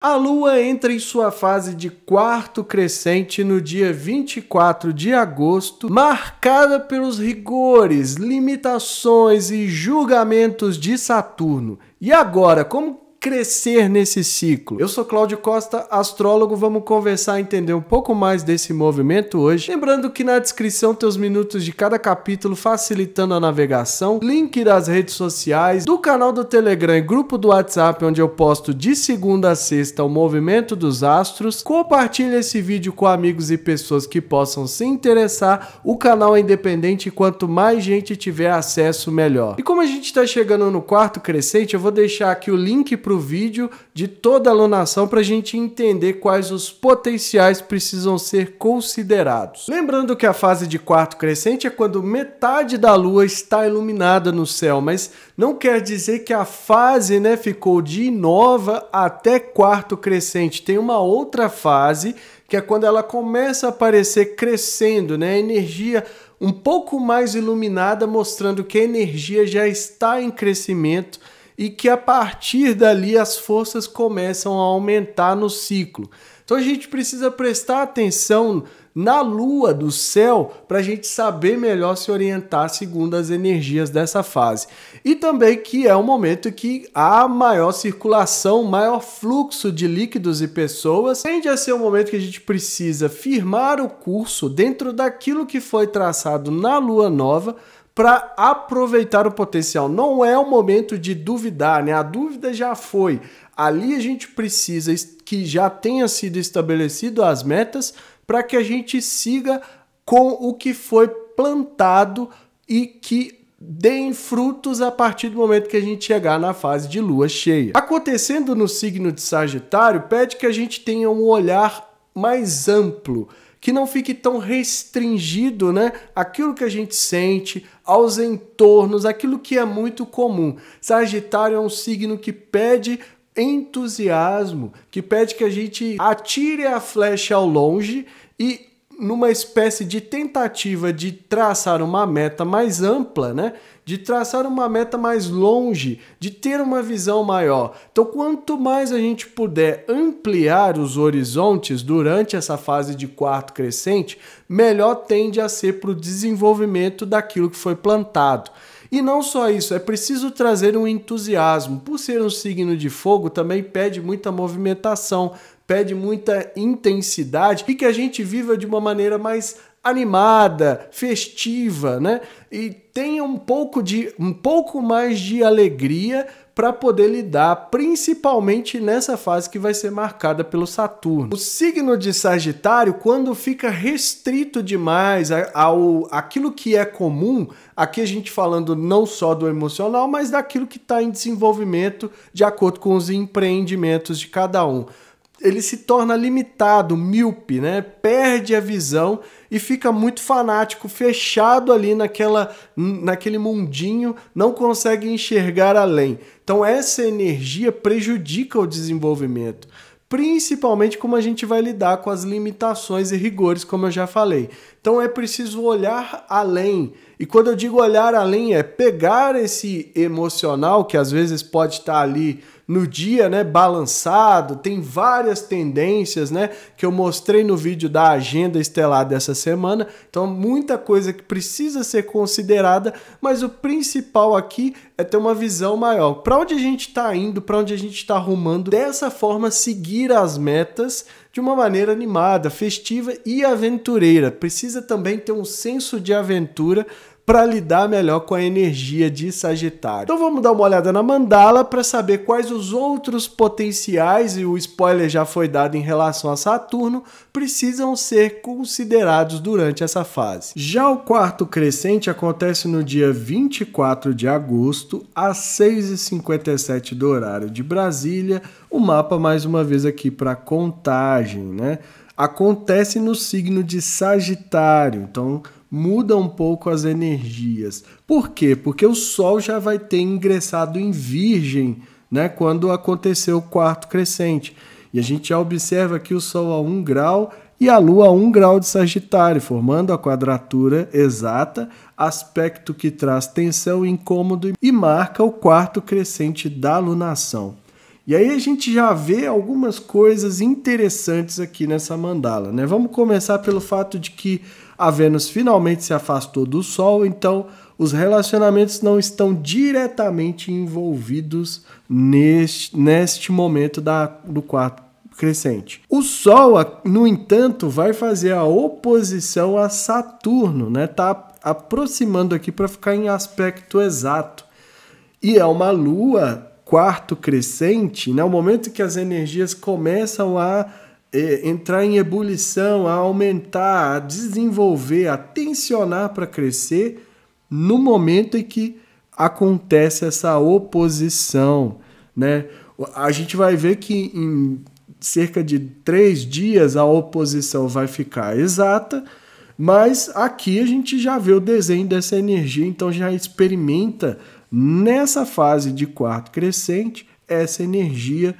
A Lua entra em sua fase de quarto crescente no dia 24 de agosto, marcada pelos rigores, limitações e julgamentos de Saturno. E agora, como crescer nesse ciclo? Eu sou Cláudio Costa, astrólogo, vamos conversar e entender um pouco mais desse movimento hoje. Lembrando que na descrição tem os minutos de cada capítulo facilitando a navegação, link das redes sociais, do canal do Telegram e grupo do WhatsApp onde eu posto de segunda a sexta o movimento dos astros. Compartilhe esse vídeo com amigos e pessoas que possam se interessar. O canal é independente e quanto mais gente tiver acesso, melhor. E como a gente está chegando no quarto crescente, eu vou deixar aqui o link para o vídeo de toda a alunação para a gente entender quais os potenciais precisam ser considerados. Lembrando que a fase de quarto crescente é quando metade da Lua está iluminada no céu, mas não quer dizer que a fase, ficou de nova até quarto crescente. Tem uma outra fase que é quando ela começa a aparecer crescendo, a energia um pouco mais iluminada, mostrando que a energia já está em crescimento e que a partir dali as forças começam a aumentar no ciclo. Então a gente precisa prestar atenção na lua do céu para a gente saber melhor se orientar segundo as energias dessa fase. E também que é um momento que há maior circulação, maior fluxo de líquidos e pessoas. Tende a ser um momento que a gente precisa firmar o curso dentro daquilo que foi traçado na lua nova, para aproveitar o potencial. Não é o momento de duvidar, A dúvida já foi. Ali a gente precisa que já tenha sido estabelecido as metas para que a gente siga com o que foi plantado e que deem frutos a partir do momento que a gente chegar na fase de lua cheia. Acontecendo no signo de Sagitário, pede que a gente tenha um olhar mais amplo, que não fique tão restringido, aquilo que a gente sente, aos entornos, aquilo que é muito comum. Sagitário é um signo que pede entusiasmo, que pede que a gente atire a flecha ao longe e numa espécie de tentativa de traçar uma meta mais ampla, de traçar uma meta mais longe, de ter uma visão maior. Então, quanto mais a gente puder ampliar os horizontes durante essa fase de quarto crescente, melhor tende a ser para o desenvolvimento daquilo que foi plantado. E não só isso, é preciso trazer um entusiasmo. Por ser um signo de fogo, também pede muita movimentação, pede muita intensidade e que a gente viva de uma maneira mais animada, festiva, E tenha um pouco mais de alegria para poder lidar, principalmente nessa fase que vai ser marcada pelo Saturno. O signo de Sagitário, quando fica restrito demais àquilo que é comum, aqui a gente falando não só do emocional, mas daquilo que está em desenvolvimento de acordo com os empreendimentos de cada um. Ele se torna limitado, míope, Perde a visão e fica muito fanático, fechado ali naquele mundinho, não consegue enxergar além. Então essa energia prejudica o desenvolvimento, principalmente como a gente vai lidar com as limitações e rigores, como eu já falei. Então é preciso olhar além. E quando eu digo olhar além, é pegar esse emocional, que às vezes pode estar ali no dia, balançado, tem várias tendências, que eu mostrei no vídeo da agenda estelar dessa semana. Então, muita coisa que precisa ser considerada, mas o principal aqui é ter uma visão maior. Para onde a gente está indo, para onde a gente está arrumando, dessa forma seguir as metas de uma maneira animada, festiva e aventureira. Precisa também ter um senso de aventura para lidar melhor com a energia de Sagitário. Então vamos dar uma olhada na mandala para saber quais os outros potenciais, e o spoiler já foi dado em relação a Saturno, precisam ser considerados durante essa fase. Já o quarto crescente acontece no dia 24 de agosto, às 6h57 do horário de Brasília. O mapa mais uma vez aqui para contagem, Acontece no signo de Sagitário, então muda um pouco as energias. Por quê? Porque o Sol já vai ter ingressado em Virgem, quando aconteceu o quarto crescente. E a gente já observa aqui o Sol a 1 grau e a Lua a 1 grau de Sagitário, formando a quadratura exata, aspecto que traz tensão e incômodo e marca o quarto crescente da lunação. E aí a gente já vê algumas coisas interessantes aqui nessa mandala, né? Vamos começar pelo fato de que a Vênus finalmente se afastou do Sol, então os relacionamentos não estão diretamente envolvidos neste momento do quarto crescente. O Sol, no entanto, vai fazer a oposição a Saturno, né? Tá aproximando aqui para ficar em aspecto exato. E é uma Lua quarto crescente, né? O momento que as energias começam a entrar em ebulição, a aumentar, a desenvolver, a tensionar para crescer, no momento em que acontece essa oposição, né? A gente vai ver que em cerca de 3 dias a oposição vai ficar exata, mas aqui a gente já vê o desenho dessa energia, então já experimenta nessa fase de quarto crescente essa energia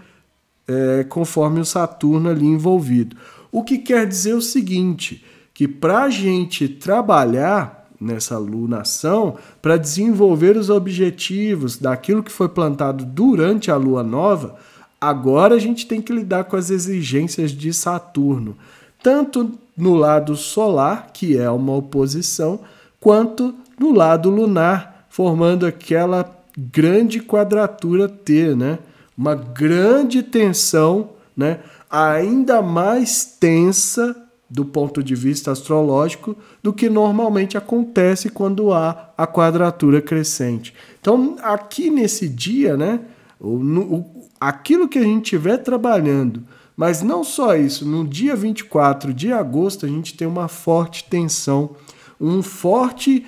conforme o Saturno ali envolvido. O que quer dizer o seguinte, que para a gente trabalhar nessa lunação, para desenvolver os objetivos daquilo que foi plantado durante a lua nova, agora a gente tem que lidar com as exigências de Saturno, tanto no lado solar, que é uma oposição, quanto no lado lunar, formando aquela grande quadratura T, né? Uma grande tensão, né? Ainda mais tensa do ponto de vista astrológico do que normalmente acontece quando há a quadratura crescente. Então, aqui nesse dia, né? Aquilo que a gente estiver trabalhando, mas não só isso, no dia 24 de agosto a gente tem uma forte tensão, um forte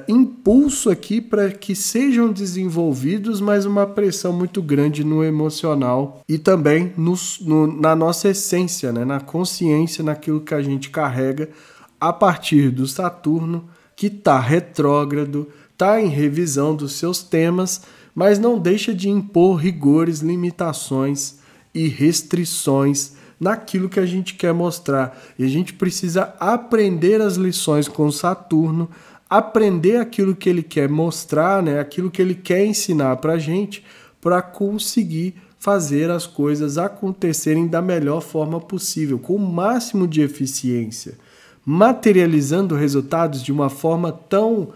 impulso aqui para que sejam desenvolvidos, mas uma pressão muito grande no emocional e também na nossa essência, né? Na consciência, naquilo que a gente carrega a partir do Saturno, que está retrógrado, está em revisão dos seus temas, mas não deixa de impor rigores, limitações e restrições naquilo que a gente quer mostrar. E a gente precisa aprender as lições com Saturno, aprender aquilo que ele quer mostrar, né? Aquilo que ele quer ensinar para a gente, para conseguir fazer as coisas acontecerem da melhor forma possível, com o máximo de eficiência, materializando resultados de uma forma tão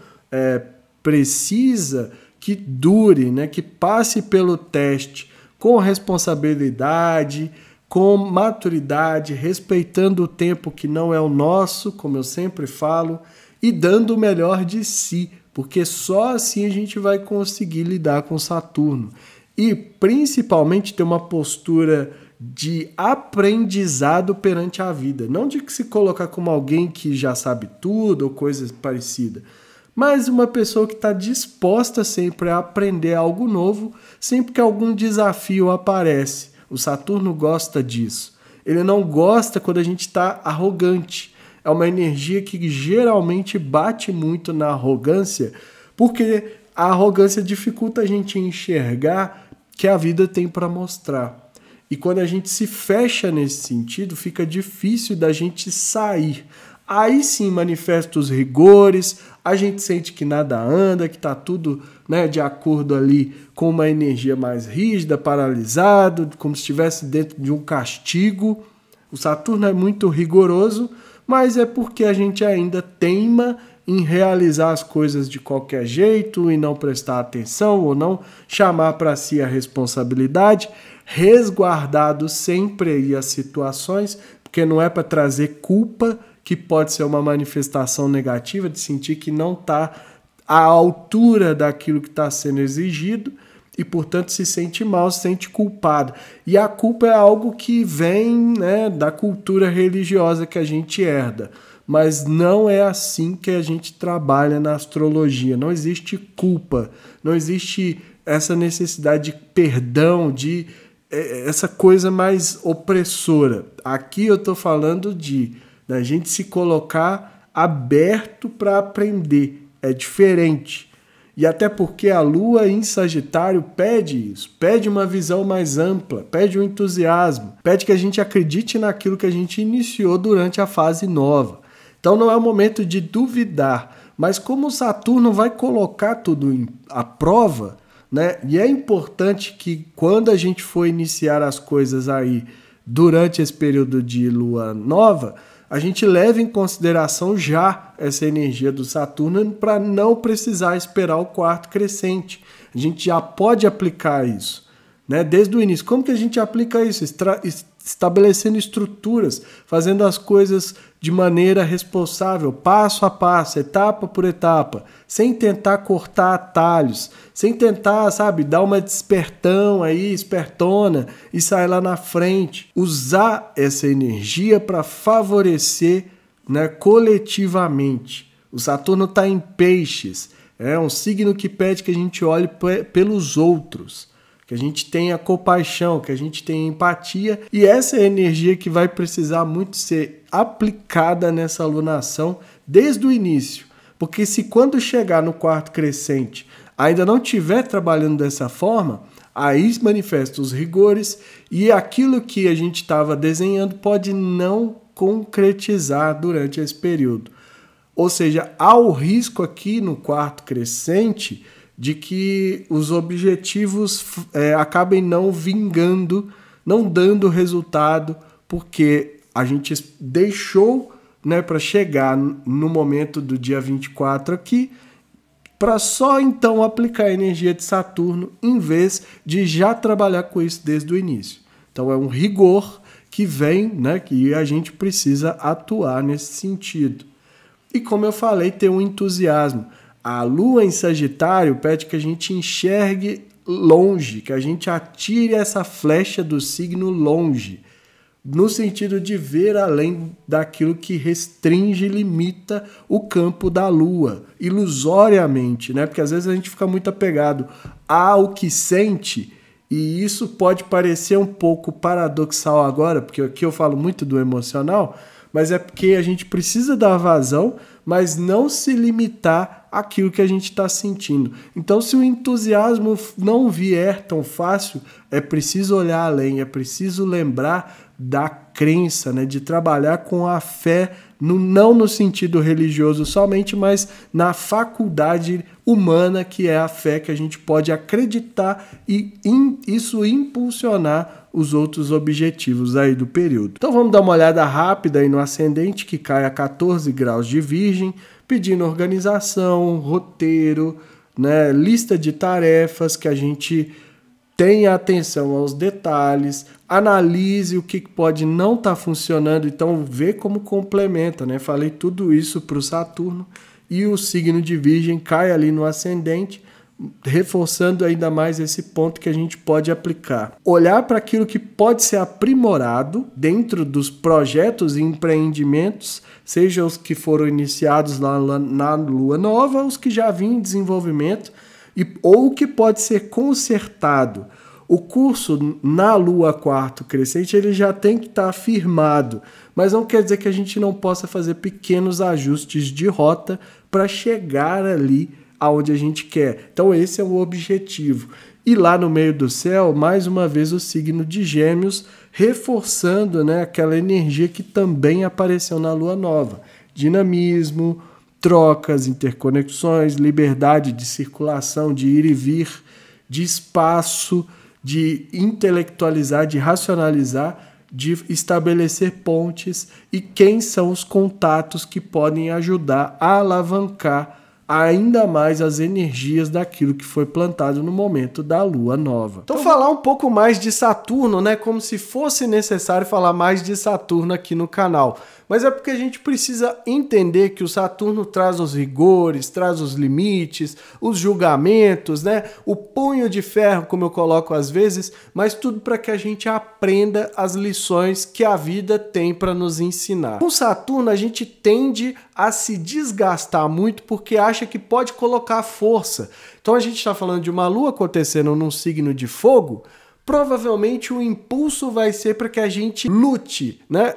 precisa que dure, né? Que passe pelo teste com responsabilidade, com maturidade, respeitando o tempo que não é o nosso, como eu sempre falo, e dando o melhor de si, porque só assim a gente vai conseguir lidar com Saturno. E, principalmente, ter uma postura de aprendizado perante a vida. Não de se colocar como alguém que já sabe tudo ou coisas parecidas, mas uma pessoa que está disposta sempre a aprender algo novo, sempre que algum desafio aparece. O Saturno gosta disso. Ele não gosta quando a gente está arrogante. É uma energia que geralmente bate muito na arrogância, porque a arrogância dificulta a gente enxergar que a vida tem para mostrar. E quando a gente se fecha nesse sentido, fica difícil da gente sair. Aí sim manifesta os rigores, a gente sente que nada anda, que está tudo, né, de acordo ali com uma energia mais rígida, paralisado, como se estivesse dentro de um castigo. O Saturno é muito rigoroso, mas é porque a gente ainda teima em realizar as coisas de qualquer jeito e não prestar atenção ou não chamar para si a responsabilidade, resguardado sempre aí as situações, porque não é para trazer culpa, que pode ser uma manifestação negativa de sentir que não está à altura daquilo que está sendo exigido e, portanto, se sente mal, se sente culpado. E a culpa é algo que vem, né, da cultura religiosa que a gente herda, mas não é assim que a gente trabalha na astrologia. Não existe culpa, não existe essa necessidade de perdão, de essa coisa mais opressora. Aqui eu estou falando da gente se colocar aberto para aprender. É diferente. E até porque a Lua em Sagitário pede isso, pede uma visão mais ampla, pede um entusiasmo, pede que a gente acredite naquilo que a gente iniciou durante a fase nova. Então não é o momento de duvidar, mas como o Saturno vai colocar tudo à prova, né? E é importante que quando a gente for iniciar as coisas aí durante esse período de lua nova, a gente leva em consideração já essa energia do Saturno para não precisar esperar o quarto crescente. A gente já pode aplicar isso, né? Desde o início. Como que a gente aplica isso? Estabelecendo estruturas, fazendo as coisas de maneira responsável, passo a passo, etapa por etapa, sem tentar cortar atalhos, sem tentar, sabe, dar uma despertão aí, espertona e sair lá na frente. Usar essa energia para favorecer, né, coletivamente. O Saturno está em Peixes, é um signo que pede que a gente olhe pelos outros, que a gente tenha compaixão, que a gente tenha empatia, e essa é a energia que vai precisar muito ser aplicada nessa alunação desde o início, porque se quando chegar no quarto crescente ainda não estiver trabalhando dessa forma, aí se manifestam os rigores e aquilo que a gente estava desenhando pode não concretizar durante esse período. Ou seja, há o risco aqui no quarto crescente de que os objetivos acabem não vingando, não dando resultado, porque a gente deixou, né, para chegar no momento do dia 24 aqui, para só então aplicar a energia de Saturno, em vez de já trabalhar com isso desde o início. Então é um rigor que vem, né, que a gente precisa atuar nesse sentido. E como eu falei, ter um entusiasmo. A Lua em Sagitário pede que a gente enxergue longe, que a gente atire essa flecha do signo longe, no sentido de ver além daquilo que restringe e limita o campo da Lua, ilusoriamente, né? Porque às vezes a gente fica muito apegado ao que sente, e isso pode parecer um pouco paradoxal agora, porque aqui eu falo muito do emocional, mas é porque a gente precisa dar vazão, mas não se limitar àquilo que a gente está sentindo. Então, se o entusiasmo não vier tão fácil, é preciso olhar além, é preciso lembrar da crença, né, de trabalhar com a fé, não no sentido religioso somente, mas na faculdade humana que é a fé, que a gente pode acreditar e isso impulsionar os outros objetivos aí do período. Então vamos dar uma olhada rápida aí no ascendente, que cai a 14 graus de Virgem, pedindo organização, roteiro, né, lista de tarefas, que a gente tenha atenção aos detalhes, analise o que pode não estar funcionando, então vê como complementa, né? Falei tudo isso para o Saturno e o signo de Virgem cai ali no ascendente, reforçando ainda mais esse ponto que a gente pode aplicar. Olhar para aquilo que pode ser aprimorado dentro dos projetos e empreendimentos, seja os que foram iniciados na Lua Nova, os que já vinham em desenvolvimento, ou o que pode ser consertado. O curso na Lua quarto crescente ele já tem que estar firmado, mas não quer dizer que a gente não possa fazer pequenos ajustes de rota para chegar ali aonde a gente quer. Então esse é o objetivo. E lá no meio do céu, mais uma vez o signo de Gêmeos, reforçando, né, aquela energia que também apareceu na Lua Nova. Dinamismo, trocas, interconexões, liberdade de circulação, de ir e vir, de espaço, de intelectualizar, de racionalizar, de estabelecer pontes e quem são os contatos que podem ajudar a alavancar ainda mais as energias daquilo que foi plantado no momento da Lua Nova. Então falar um pouco mais de Saturno, né, como se fosse necessário falar mais de Saturno aqui no canal. Mas é porque a gente precisa entender que o Saturno traz os rigores, traz os limites, os julgamentos, né? O punho de ferro, como eu coloco às vezes, mas tudo para que a gente aprenda as lições que a vida tem para nos ensinar. Com Saturno, a gente tende a se desgastar muito porque acha que pode colocar força. Então a gente está falando de uma lua acontecendo num signo de fogo, provavelmente o impulso vai ser para que a gente lute, né?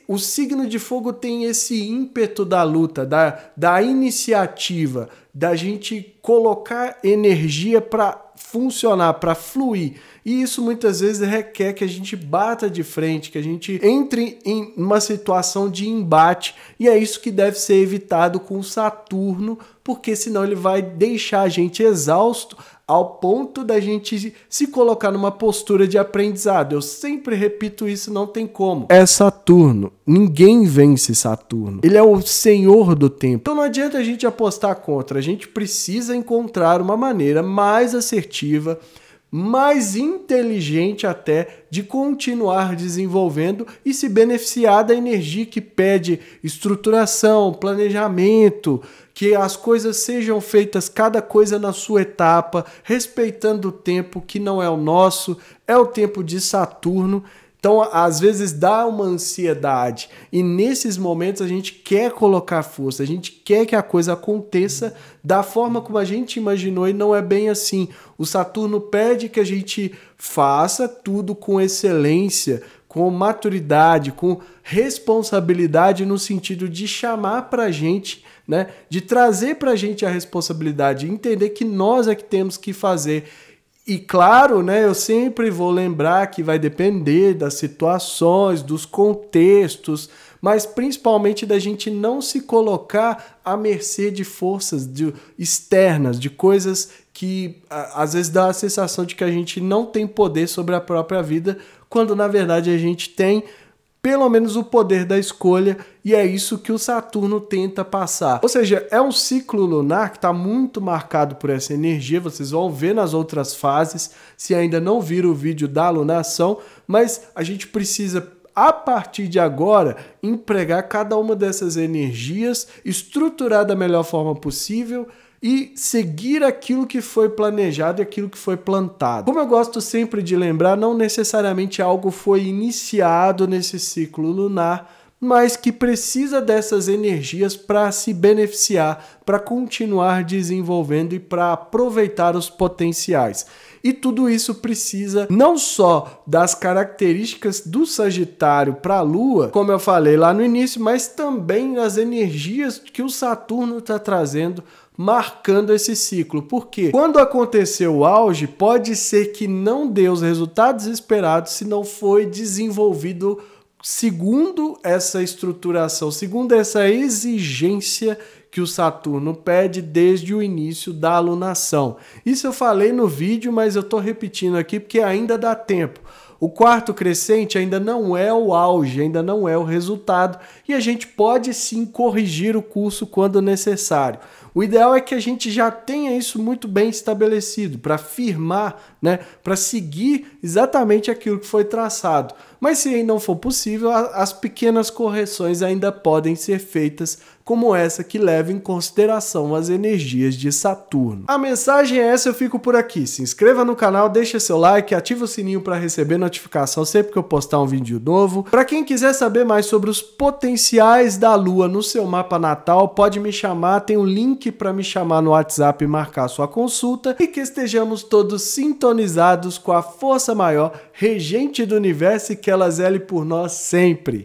O signo de fogo tem esse ímpeto da luta, da iniciativa, da gente colocar energia para funcionar, para fluir. E isso muitas vezes requer que a gente bata de frente, que a gente entre em uma situação de embate. E é isso que deve ser evitado com Saturno, porque senão ele vai deixar a gente exausto ao ponto da gente se colocar numa postura de aprendizado. Eu sempre repito isso, não tem como. É Saturno. Ninguém vence Saturno. Ele é o senhor do tempo. Então não adianta a gente apostar contra. A gente precisa encontrar uma maneira mais assertiva, mais inteligente até, de continuar desenvolvendo e se beneficiar da energia que pede estruturação, planejamento, que as coisas sejam feitas cada coisa na sua etapa, respeitando o tempo que não é o nosso, é o tempo de Saturno. Então, às vezes dá uma ansiedade e nesses momentos a gente quer colocar força, a gente quer que a coisa aconteça da forma como a gente imaginou e não é bem assim. O Saturno pede que a gente faça tudo com excelência, com maturidade, com responsabilidade no sentido de chamar para a gente, né, de trazer para a gente a responsabilidade, entender que nós é que temos que fazer. E claro, né, eu sempre vou lembrar que vai depender das situações, dos contextos, mas principalmente da gente não se colocar à mercê de forças externas, de coisas que às vezes dá a sensação de que a gente não tem poder sobre a própria vida, quando na verdade a gente tem pelo menos o poder da escolha, e é isso que o Saturno tenta passar. Ou seja, é um ciclo lunar que está muito marcado por essa energia, vocês vão ver nas outras fases, se ainda não viram o vídeo da alunação, mas a gente precisa, a partir de agora, empregar cada uma dessas energias, estruturar da melhor forma possível, e seguir aquilo que foi planejado e aquilo que foi plantado. Como eu gosto sempre de lembrar, não necessariamente algo foi iniciado nesse ciclo lunar, mas que precisa dessas energias para se beneficiar, para continuar desenvolvendo e para aproveitar os potenciais. E tudo isso precisa não só das características do Sagitário para a Lua, como eu falei lá no início, mas também das energias que o Saturno está trazendo, marcando esse ciclo. Porque quando acontecer o auge, pode ser que não dê os resultados esperados se não foi desenvolvido segundo essa estruturação, segundo essa exigência que o Saturno pede desde o início da alunação. Isso eu falei no vídeo, mas eu estou repetindo aqui porque ainda dá tempo. O quarto crescente ainda não é o auge, ainda não é o resultado, e a gente pode sim corrigir o curso quando necessário. O ideal é que a gente já tenha isso muito bem estabelecido, para firmar, né, para seguir exatamente aquilo que foi traçado. Mas se não for possível, as pequenas correções ainda podem ser feitas, como essa que leva em consideração as energias de Saturno. A mensagem é essa, eu fico por aqui. Se inscreva no canal, deixa seu like, ativa o sininho para receber notificação sempre que eu postar um vídeo novo. Para quem quiser saber mais sobre os potenciais da Lua no seu mapa natal, pode me chamar, tem um link para me chamar no WhatsApp e marcar sua consulta, e que estejamos todos sintonizados com a força maior, regente do universo, e que ela zele por nós sempre.